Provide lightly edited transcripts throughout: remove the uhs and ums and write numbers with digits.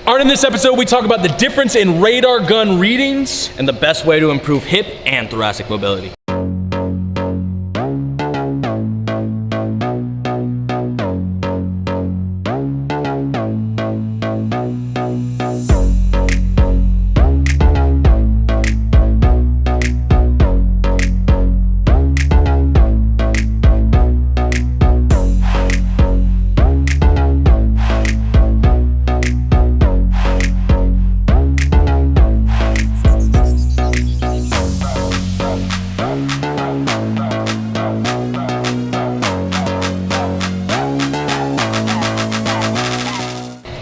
All right, in this episode, we talk about the difference in radar gun readings and the best way to improve hip and thoracic mobility.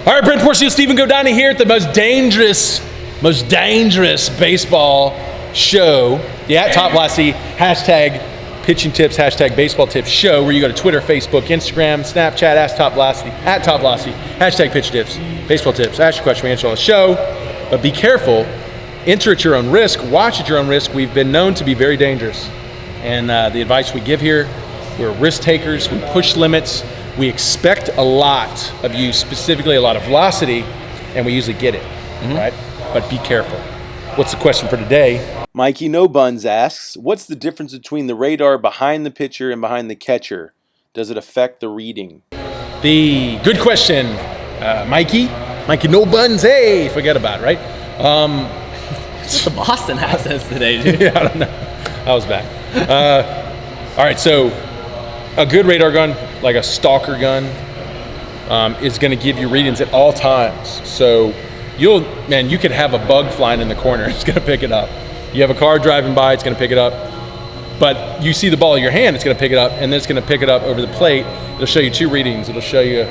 All right, Brent Porcio, Stephen Godani here at the most dangerous baseball show, the at Top Lassie, hashtag pitching tips, hashtag baseball tips show, where you go to Twitter, Facebook, Instagram, Snapchat, at Top Lassie, hashtag pitch tips, baseball tips, ask your question, we answer on the show. But be careful, enter at your own risk, watch at your own risk. We've been known to be very dangerous. And the advice we give here, we're risk takers, we push limits. We expect a lot of you, specifically a lot of velocity, and we usually get it, right? But be careful. What's the question for today? Mikey No Buns asks, what's the difference between the radar behind the pitcher and behind the catcher? Does it affect the reading? Good question, Mikey. Mikey No Buns, hey, forget about it, right? What's the Boston accents today, dude? Yeah, I don't know. I was back. All right, so a good radar gun, like a stalker gun, is going to give you readings at all times. So you could have a bug flying in the corner, it's going to pick it up. You have a car driving by, it's going to pick it up. But you see the ball in your hand, it's going to pick it up, and then it's going to pick it up over the plate. It'll show you two readings. It'll show you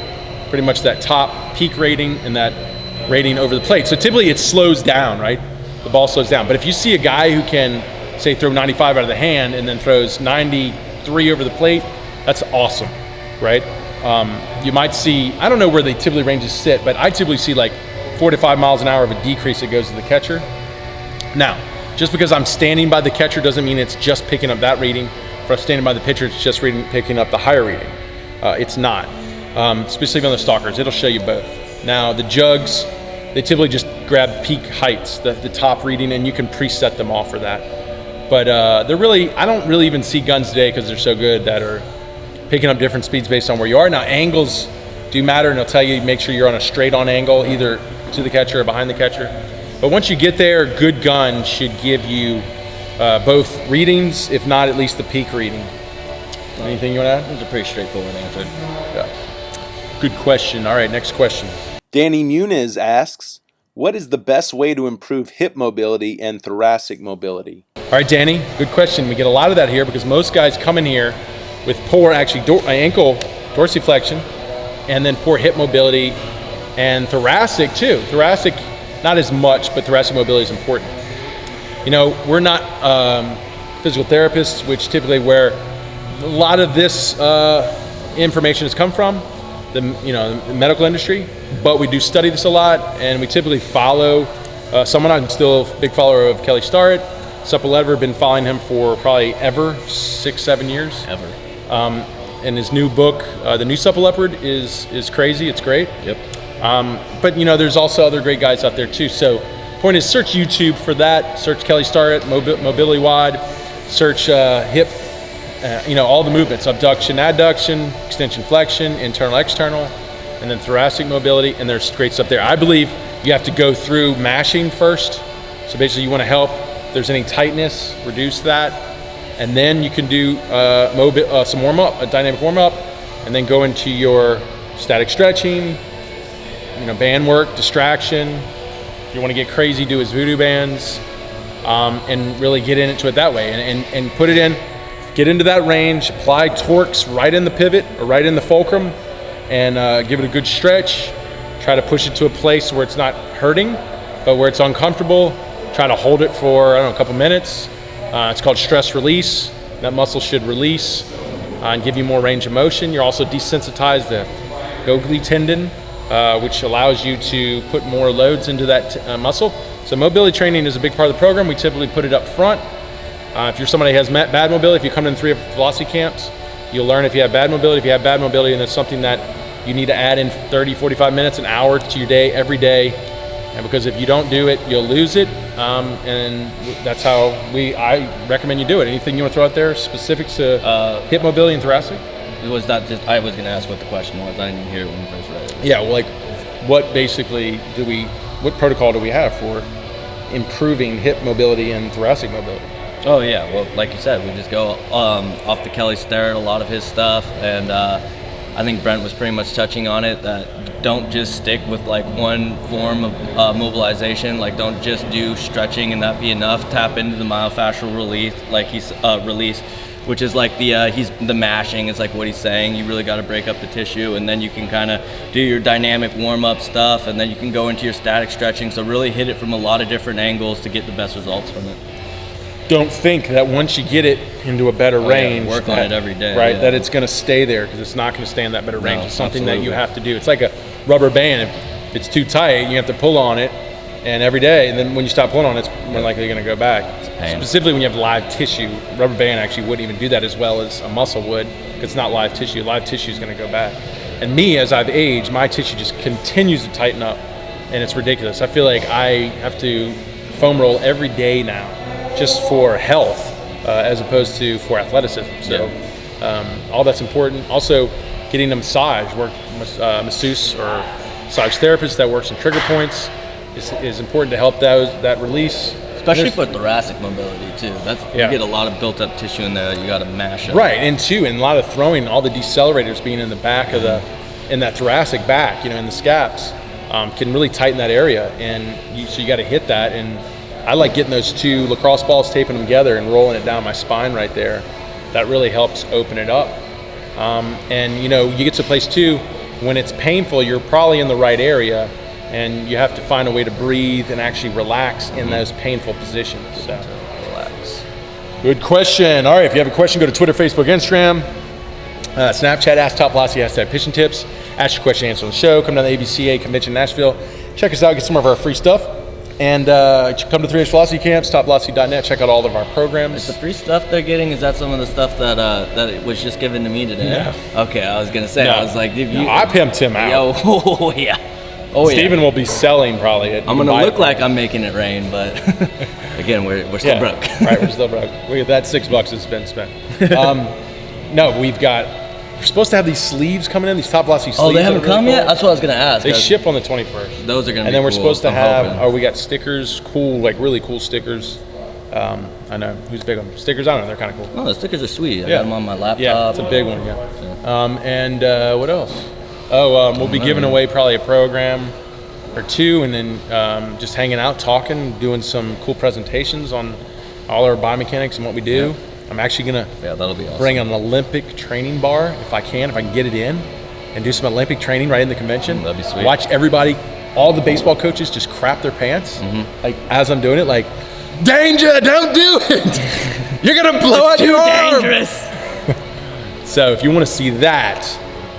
pretty much that top peak rating and that rating over the plate. So typically it slows down, right? The ball slows down. But if you see a guy who can, say, throw 95 out of the hand and then throws 93 over the plate, that's awesome, right? You might see, I don't know where they typically ranges sit, but I typically see like 4 to 5 miles an hour of a decrease that goes to the catcher. Now, just because I'm standing by the catcher doesn't mean it's just picking up that reading. If I'm standing by the pitcher, it's just picking up the higher reading. It's not. Specifically on the stalkers, it'll show you both. Now, the jugs, they typically just grab peak heights, the top reading, and you can preset them all for that. But I don't really even see guns today, because they're so good, that are picking up different speeds based on where you are. Now, angles do matter, and they'll tell you, make sure you're on a straight on angle, either to the catcher or behind the catcher. But once you get there, a good gun should give you both readings, if not at least the peak reading. Anything you want to add? It was a pretty straightforward answer. Yeah. Good question. All right, next question. Danny Muniz asks, what is the best way to improve hip mobility and thoracic mobility? All right, Danny, good question. We get a lot of that here because most guys come in here with poor ankle dorsiflexion and then poor hip mobility, and thoracic too. Thoracic, not as much, but thoracic mobility is important. You know, we're not physical therapists, which typically where a lot of this information has come from, the medical industry, but we do study this a lot, and we typically follow someone. I'm still a big follower of Kelly Starrett. Supple Lever, been following him for probably 6-7 years. And his new book, The New Supple Leopard, is crazy. It's great. Yep. But there's also other great guys out there too. So point is, search YouTube for that. Search Kelly Starrett, Mobility Wad. Search hip, all the movements, abduction, adduction, extension, flexion, internal, external, and then thoracic mobility. And there's great stuff there. I believe you have to go through mashing first. So basically you want to help, if there's any tightness, reduce that. And then you can do some warm-up, a dynamic warm-up, and then go into your static stretching, band work, distraction. If you want to get crazy, do his voodoo bands, and really get into it that way. And put it in, get into that range, apply torques right in the pivot or right in the fulcrum, and give it a good stretch. Try to push it to a place where it's not hurting, but where it's uncomfortable. Try to hold it for, a couple minutes. It's called stress release. That muscle should release and give you more range of motion. You're also desensitized the Gogli tendon, which allows you to put more loads into that muscle. So mobility training is a big part of the program. We typically put it up front. If you're somebody who has bad mobility, if you come in 3 velocity camps, you'll learn if you have bad mobility. If you have bad mobility and it's something that you need to add in 30, 45 minutes, an hour to your day every day. And because if you don't do it, you'll lose it. And that's how I recommend you do it. Anything you want to throw out there specific to hip mobility and thoracic? Was that just, I was going to ask what the question was. I didn't hear it when you first read it. Yeah, well, like what protocol do we have for improving hip mobility and thoracic mobility? Oh yeah, well, like you said, we just go off the Kelly Starrett, a lot of his stuff, and I think Brent was pretty much touching on it, that don't just stick with like one form of mobilization, like don't just do stretching and that be enough. Tap into the myofascial release, like he's which is like the mashing is like what he's saying. You really got to break up the tissue, and then you can kind of do your dynamic warm-up stuff, and then you can go into your static stretching. So really hit it from a lot of different angles to get the best results from it. Don't think that once you get it into a better range, work on it every day, right? That it's going to stay there, because it's not going to stay in that better range. No, It's something absolutely. that you have to do. It's like a rubber band. If it's too tight, you have to pull on it, and every day. And then when you stop pulling on it, it's more likely going to go back. pain. Specifically when you have live tissue, rubber band actually wouldn't even do that as well as a muscle would. It's not live tissue. Live tissue is going to go back. And me, as I've aged, my tissue just continues to tighten up, and it's ridiculous. I feel like I have to foam roll every day now, just for health, as opposed to for athleticism. So all that's important. Also, getting a massage, masseuse or massage therapist that works in trigger points is important to help that release. Especially for thoracic mobility too. You Yeah. get a lot of built-up tissue in there that you got to mash up. Right, and a lot of throwing, all the decelerators being in the back of in that thoracic back, in the scaps, can really tighten that area, and so you got to hit that. And I like getting those two lacrosse balls, taping them together, and rolling it down my spine right there. That really helps open it up. And you get to a place too when it's painful. You're probably in the right area, and you have to find a way to breathe and actually relax in those painful positions. So. Relax. Good question. All right, if you have a question, go to Twitter, Facebook, Instagram, Snapchat, Ask Top Velocity, hashtag Pitching Tips. Ask your question, answer on the show. Come down to the ABCA Convention in Nashville. Check us out, get some of our free stuff. And come to 3H Velocity Camps, topvelocity.net. Check out all of our programs. Is the free stuff they're getting, is that some of the stuff that it was just given to me today? No. Okay, I was going to say, No. I was like, I pimped him out. Yo, oh yeah. Oh yeah. Steven will be selling probably. I'm going to look like I'm making it rain, but again, we're still broke. Right, we're still broke. That $6 has been spent. No, we're supposed to have these sleeves coming in, these Top Velocity sleeves. Oh, they haven't that are really come yet? cool. That's what I was going to ask. They ship on the 21st. Those are going to be And then we're cool. supposed to I'm have, hoping. we got stickers, cool, like really cool stickers. I know, who's big on them? Stickers? I don't know, they're kind of cool. Oh, the stickers are sweet. I got them on my laptop. Yeah, it's a big one, yeah. And what else? We'll be giving away probably a program or two, and then just hanging out, talking, doing some cool presentations on all our biomechanics and what we do. Yeah. I'm actually going to That'll be awesome. bring an Olympic training bar if I can get it in, and do some Olympic training right in the convention. That'd be sweet. Watch everybody, all the baseball coaches just crap their pants, like as I'm doing it, like, danger, don't do it. You're going to blow out your arm. Dangerous. So if you want to see that,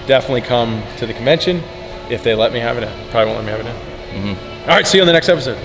definitely come to the convention if they let me have it in. Probably won't let me have it in. All right, see you on the next episode.